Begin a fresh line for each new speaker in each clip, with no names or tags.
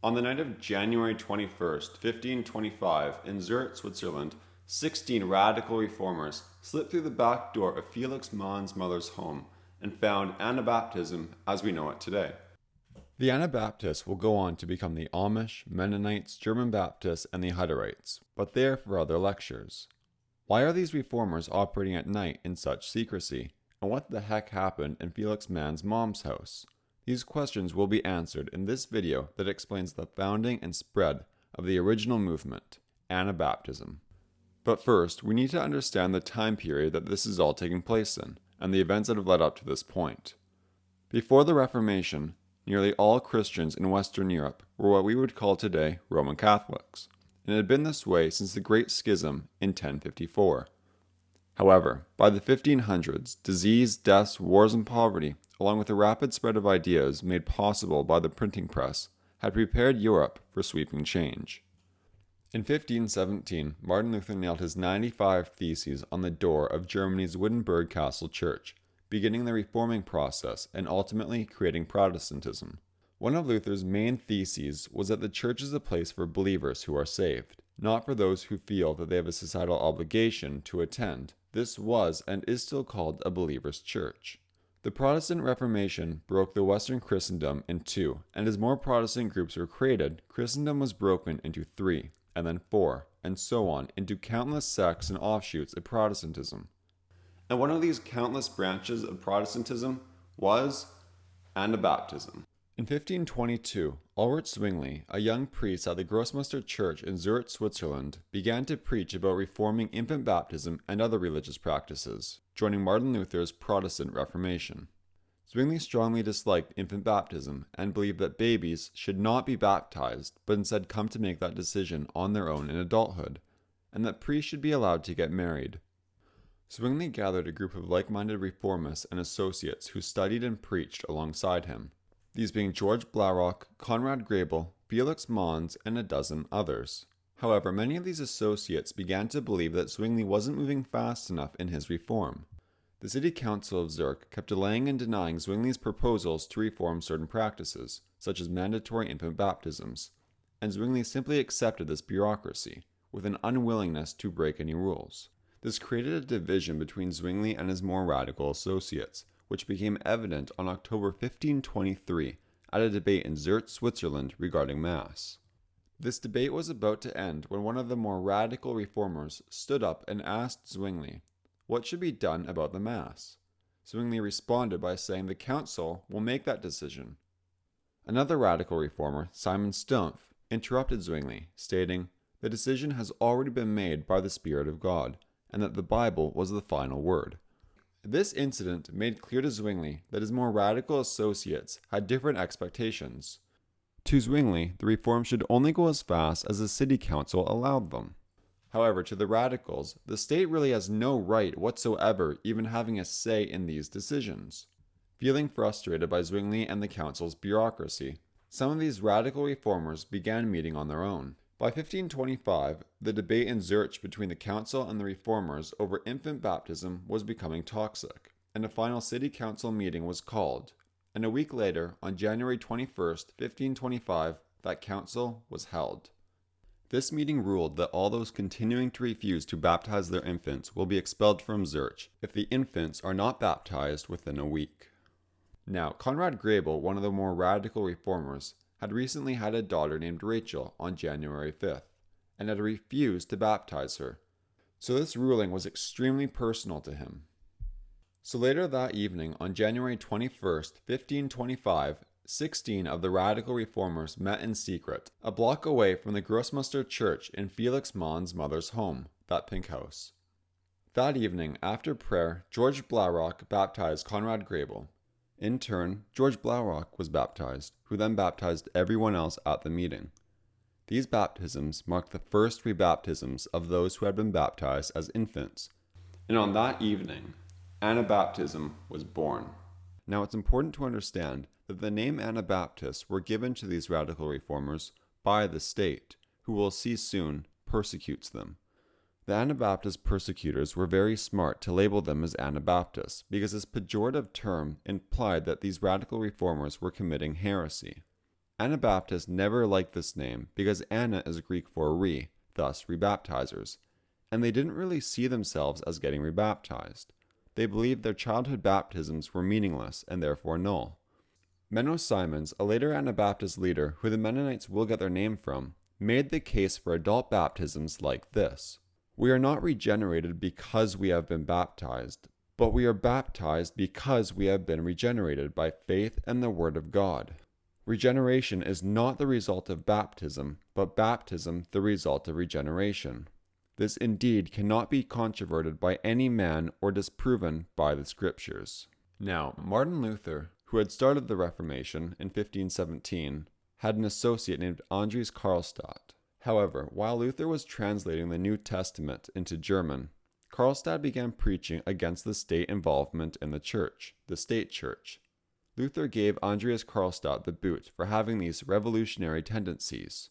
On the night of January 21st, 1525, in Zürich, Switzerland, 16 radical reformers slipped through the back door of Felix Manz's mother's home and found Anabaptism as we know it today. The Anabaptists will go on to become the Amish, Mennonites, German Baptists, and the Hutterites, but they are for other lectures. Why are these reformers operating at night in such secrecy? And what the heck happened in Felix Manz's mom's house? These questions will be answered in this video that explains the founding and spread of the original movement, Anabaptism. But first, we need to understand the time period that this is all taking place in, and the events that have led up to this point. Before the Reformation, nearly all Christians in Western Europe were what we would call today Roman Catholics, and it had been this way since the Great Schism in 1054. However, by the 1500s, disease, deaths, wars, and poverty, along with the rapid spread of ideas made possible by the printing press, had prepared Europe for sweeping change. In 1517, Martin Luther nailed his 95 Theses on the door of Germany's Wittenberg Castle Church, beginning the reforming process and ultimately creating Protestantism. One of Luther's main theses was that the church is a place for believers who are saved, not for those who feel that they have a societal obligation to attend. This was and is still called a believer's church. The Protestant Reformation broke the Western Christendom in two, and as more Protestant groups were created, Christendom was broken into 3, and then 4, and so on, into countless sects and offshoots of Protestantism. And one of these countless branches of Protestantism was Anabaptism. In 1522, Ulrich Zwingli, a young priest at the Grossmünster Church in Zürich, Switzerland, began to preach about reforming infant baptism and other religious practices, joining Martin Luther's Protestant Reformation. Zwingli strongly disliked infant baptism and believed that babies should not be baptized, but instead come to make that decision on their own in adulthood, and that priests should be allowed to get married. Zwingli gathered a group of like-minded reformists and associates who studied and preached alongside him, these being George Blaurock, Conrad Grebel, Felix Manz, and a dozen others. However, many of these associates began to believe that Zwingli wasn't moving fast enough in his reform. The city council of Zürich kept delaying and denying Zwingli's proposals to reform certain practices, such as mandatory infant baptisms, and Zwingli simply accepted this bureaucracy, with an unwillingness to break any rules. This created a division between Zwingli and his more radical associates, which became evident on October 1523 at a debate in Zürich, Switzerland regarding Mass. This debate was about to end when one of the more radical reformers stood up and asked Zwingli what should be done about the Mass. Zwingli responded by saying the council will make that decision. Another radical reformer, Simon Stumpf, interrupted Zwingli, stating, "The decision has already been made by the Spirit of God, and that the Bible was the final word." This incident made clear to Zwingli that his more radical associates had different expectations. To Zwingli, the reform should only go as fast as the city council allowed them. However, to the radicals, the state really has no right whatsoever even having a say in these decisions. Feeling frustrated by Zwingli and the council's bureaucracy, some of these radical reformers began meeting on their own. By 1525, the debate in Zurich between the council and the reformers over infant baptism was becoming toxic, and a final city council meeting was called, and a week later, on January 21st, 1525, that council was held. This meeting ruled that all those continuing to refuse to baptize their infants will be expelled from Zurich if the infants are not baptized within a week. Now, Conrad Grebel, one of the more radical reformers, had recently had a daughter named Rachel on January 5th, and had refused to baptize her. So this ruling was extremely personal to him. So later that evening, on January 21st, 1525, 16 of the radical reformers met in secret, a block away from the Grossmünster Church in Felix Mann's mother's home, that pink house. That evening, after prayer, George Blaurock baptized Conrad Grebel. In turn, George Blaurock was baptized, who then baptized everyone else at the meeting. These baptisms marked the first rebaptisms of those who had been baptized as infants, and on that evening, Anabaptism was born. Now it's important to understand that the name Anabaptists were given to these radical reformers by the state, who we'll see soon persecutes them. The Anabaptist persecutors were very smart to label them as Anabaptists, because this pejorative term implied that these radical reformers were committing heresy. Anabaptists never liked this name because Anna is Greek for re, thus rebaptizers, and they didn't really see themselves as getting rebaptized. They believed their childhood baptisms were meaningless and therefore null. Menno Simons, a later Anabaptist leader who the Mennonites will get their name from, made the case for adult baptisms like this. We are not regenerated because we have been baptized, but we are baptized because we have been regenerated by faith and the Word of God. Regeneration is not the result of baptism, but baptism the result of regeneration. This indeed cannot be controverted by any man or disproven by the Scriptures. Now, Martin Luther, who had started the Reformation in 1517, had an associate named Andreas Karlstadt. However, while Luther was translating the New Testament into German, Karlstadt began preaching against the state involvement in the church, the state church. Luther gave Andreas Karlstadt the boot for having these revolutionary tendencies.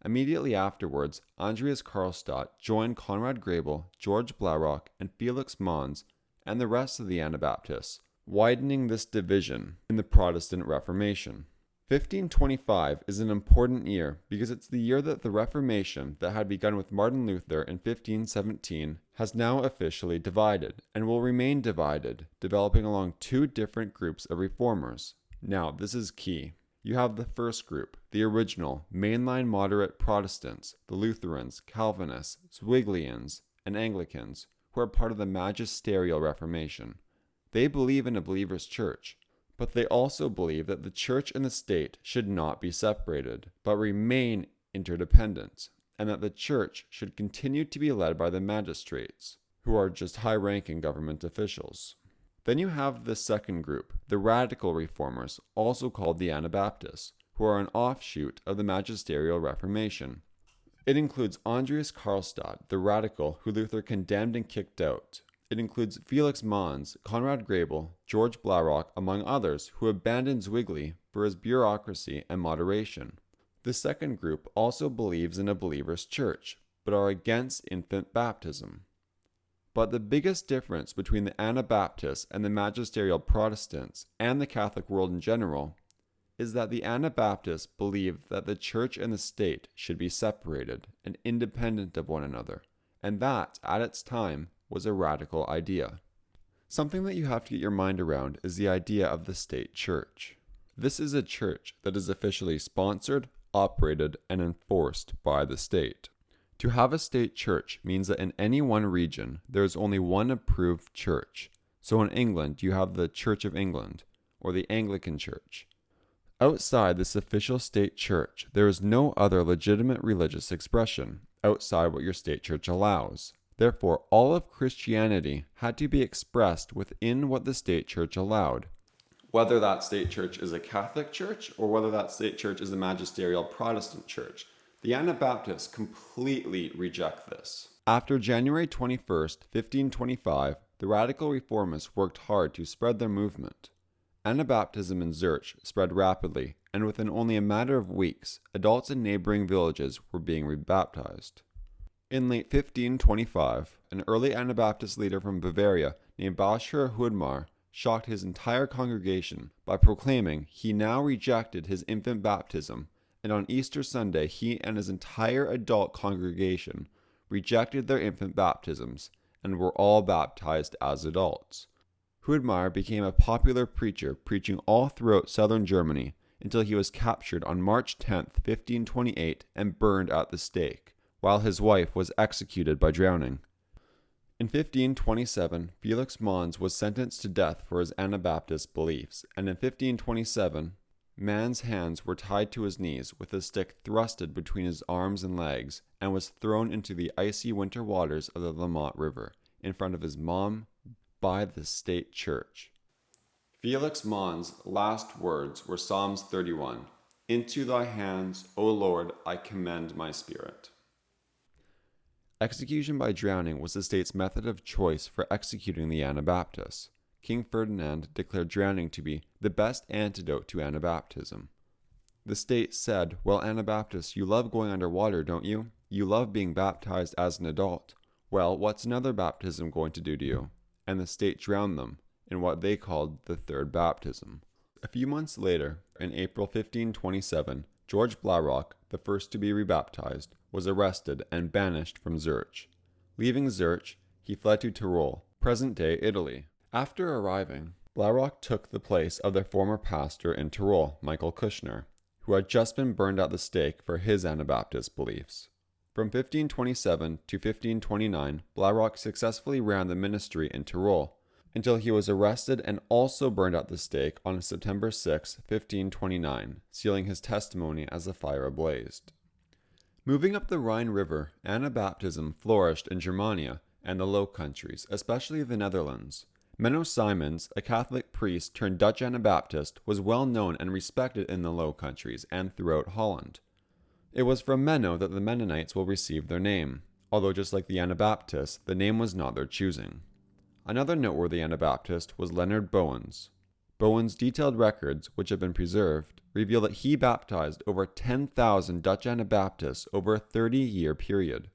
Immediately afterwards, Andreas Karlstadt joined Conrad Grebel, George Blaurock, and Felix Manz, and the rest of the Anabaptists, widening this division in the Protestant Reformation. 1525 is an important year because it's the year that the Reformation that had begun with Martin Luther in 1517 has now officially divided and will remain divided, developing along two different groups of reformers. Now, this is key. You have the first group, the original, mainline moderate Protestants, the Lutherans, Calvinists, Zwinglians, and Anglicans, who are part of the magisterial Reformation. They believe in a believer's church, but they also believe that the church and the state should not be separated, but remain interdependent, and that the church should continue to be led by the magistrates, who are just high-ranking government officials. Then you have the second group, the radical reformers, also called the Anabaptists, who are an offshoot of the magisterial Reformation. It includes Andreas Karlstadt, the radical who Luther condemned and kicked out. It includes Felix Manz, Conrad Grebel, George Blaurock, among others, who abandoned Zwingli for his bureaucracy and moderation. The second group also believes in a believer's church, but are against infant baptism. But the biggest difference between the Anabaptists and the magisterial Protestants and the Catholic world in general is that the Anabaptists believe that the church and the state should be separated and independent of one another, and that, at its time, was a radical idea. Something that you have to get your mind around is the idea of the state church. This is a church that is officially sponsored, operated, and enforced by the state. To have a state church means that in any one region, there is only one approved church. So in England, you have the Church of England, or the Anglican Church. Outside this official state church, there is no other legitimate religious expression outside what your state church allows. Therefore, all of Christianity had to be expressed within what the state church allowed. Whether that state church is a Catholic church or whether that state church is a magisterial Protestant church, the Anabaptists completely reject this. After January 21st, 1525, the radical reformists worked hard to spread their movement. Anabaptism in Zürich spread rapidly, and within only a matter of weeks, adults in neighboring villages were being rebaptized. In late 1525, an early Anabaptist leader from Bavaria named Bashir Hudmar shocked his entire congregation by proclaiming he now rejected his infant baptism, and on Easter Sunday he and his entire adult congregation rejected their infant baptisms and were all baptized as adults. Hudmar became a popular preacher, preaching all throughout southern Germany until he was captured on March 10, 1528 and burned at the stake, while his wife was executed by drowning. In 1527, Felix Manz was sentenced to death for his Anabaptist beliefs, and in 1527, Man's hands were tied to his knees with a stick thrusted between his arms and legs, and was thrown into the icy winter waters of the Lamont River, in front of his mom, by the state church. Felix Man's last words were Psalms 31, "Into thy hands, O Lord, I commend my spirit." Execution by drowning was the state's method of choice for executing the Anabaptists. King Ferdinand declared drowning to be the best antidote to Anabaptism. The state said, "Well, Anabaptists, you love going underwater, don't you? You love being baptized as an adult. Well, what's another baptism going to do to you?" And the state drowned them in what they called the third baptism. A few months later, in April 1527, George Blaurock, the first to be rebaptized, was arrested and banished from Zürich. Leaving Zürich, he fled to Tyrol, present-day Italy. After arriving, Blaurock took the place of their former pastor in Tyrol, Michael Kushner, who had just been burned at the stake for his Anabaptist beliefs. From 1527 to 1529, Blaurock successfully ran the ministry in Tyrol, until he was arrested and also burned at the stake on September 6, 1529, sealing his testimony as the fire ablazed. Moving up the Rhine River, Anabaptism flourished in Germania and the Low Countries, especially the Netherlands. Menno Simons, a Catholic priest turned Dutch Anabaptist, was well known and respected in the Low Countries and throughout Holland. It was from Menno that the Mennonites will receive their name, although just like the Anabaptists, the name was not their choosing. Another noteworthy Anabaptist was Leonard Bowens. Bowens' detailed records, which have been preserved, reveal that he baptized over 10,000 Dutch Anabaptists over a 30-year period.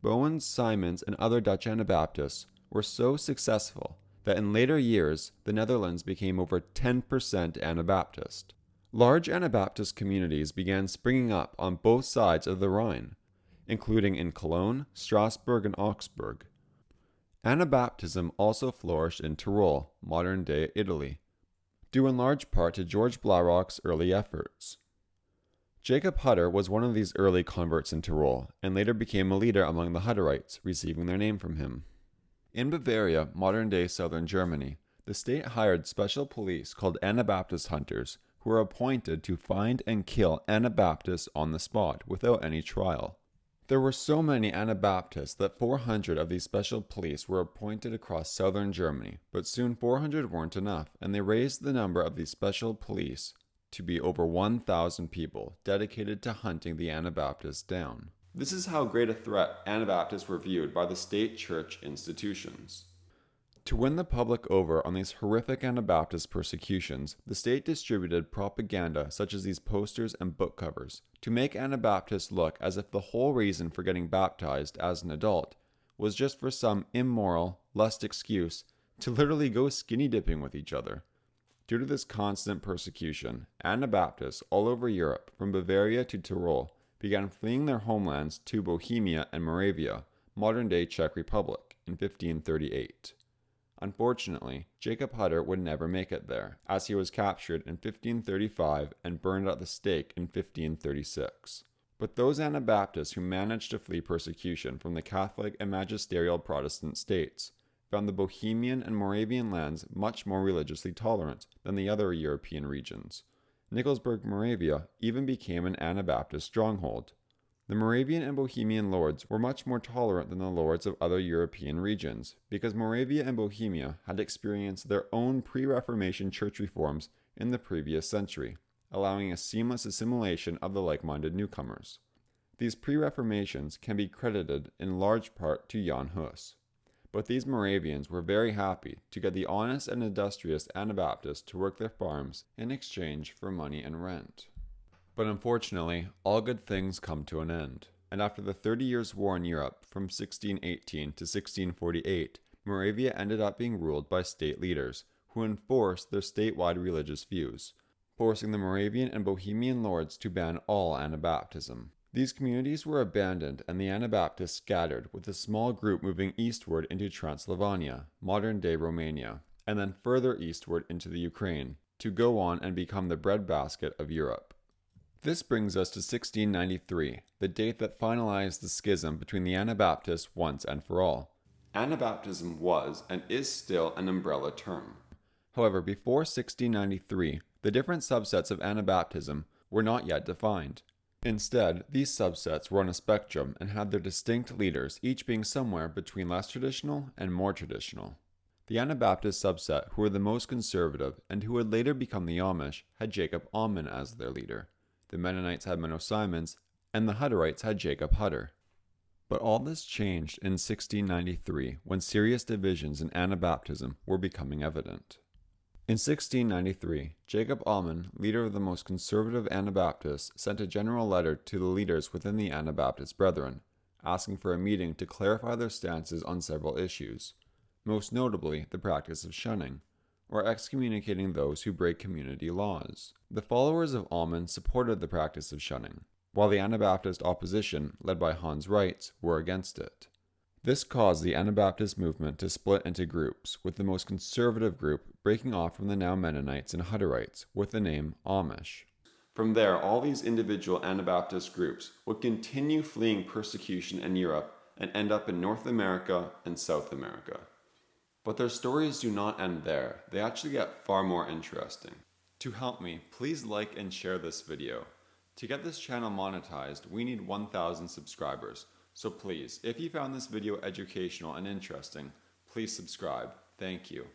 Bowens, Simons, and other Dutch Anabaptists were so successful that in later years, the Netherlands became over 10% Anabaptist. Large Anabaptist communities began springing up on both sides of the Rhine, including in Cologne, Strasbourg, and Augsburg. Anabaptism also flourished in Tyrol, modern-day Italy, due in large part to George Blaurock's early efforts. Jacob Hutter was one of these early converts in Tyrol, and later became a leader among the Hutterites, receiving their name from him. In Bavaria, modern-day southern Germany, the state hired special police called Anabaptist hunters, who were appointed to find and kill Anabaptists on the spot, without any trial. There were so many Anabaptists that 400 of these special police were appointed across southern Germany, but soon 400 weren't enough, and they raised the number of these special police to be over 1,000 people dedicated to hunting the Anabaptists down. This is how great a threat Anabaptists were viewed by the state church institutions. To win the public over on these horrific Anabaptist persecutions, the state distributed propaganda such as these posters and book covers to make Anabaptists look as if the whole reason for getting baptized as an adult was just for some immoral, lust excuse to literally go skinny dipping with each other. Due to this constant persecution, Anabaptists all over Europe, from Bavaria to Tyrol, began fleeing their homelands to Bohemia and Moravia, modern-day Czech Republic, in 1538. Unfortunately, Jacob Hutter would never make it there, as he was captured in 1535 and burned at the stake in 1536. But those Anabaptists who managed to flee persecution from the Catholic and magisterial Protestant states found the Bohemian and Moravian lands much more religiously tolerant than the other European regions. Nikolsburg, Moravia, even became an Anabaptist stronghold. The Moravian and Bohemian lords were much more tolerant than the lords of other European regions, because Moravia and Bohemia had experienced their own pre-Reformation church reforms in the previous century, allowing a seamless assimilation of the like-minded newcomers. These pre-Reformations can be credited in large part to Jan Hus. But these Moravians were very happy to get the honest and industrious Anabaptists to work their farms in exchange for money and rent. But unfortunately, all good things come to an end, and after the 30 Years' War in Europe from 1618 to 1648, Moravia ended up being ruled by state leaders who enforced their statewide religious views, forcing the Moravian and Bohemian lords to ban all Anabaptism. These communities were abandoned and the Anabaptists scattered, with a small group moving eastward into Transylvania, modern-day Romania, and then further eastward into the Ukraine, to go on and become the breadbasket of Europe. This brings us to 1693, the date that finalized the schism between the Anabaptists once and for all. Anabaptism was and is still an umbrella term. However, before 1693, the different subsets of Anabaptism were not yet defined. Instead, these subsets were on a spectrum and had their distinct leaders, each being somewhere between less traditional and more traditional. The Anabaptist subset, who were the most conservative and who would later become the Amish, had Jacob Ammon as their leader. The Mennonites had Menno Simons, and the Hutterites had Jacob Hutter. But all this changed in 1693, when serious divisions in Anabaptism were becoming evident. In 1693, Jacob Ammon, leader of the most conservative Anabaptists, sent a general letter to the leaders within the Anabaptist Brethren, asking for a meeting to clarify their stances on several issues, most notably the practice of shunning, or excommunicating those who break community laws. The followers of Almond supported the practice of shunning, while the Anabaptist opposition, led by Hans Reitz, were against it. This caused the Anabaptist movement to split into groups, with the most conservative group breaking off from the now Mennonites and Hutterites with the name Amish. From there, all these individual Anabaptist groups would continue fleeing persecution in Europe and end up in North America and South America. But their stories do not end there. They actually get far more interesting. To help me, please like and share this video. To get this channel monetized, we need 1,000 subscribers. So please, if you found this video educational and interesting, please subscribe. Thank you.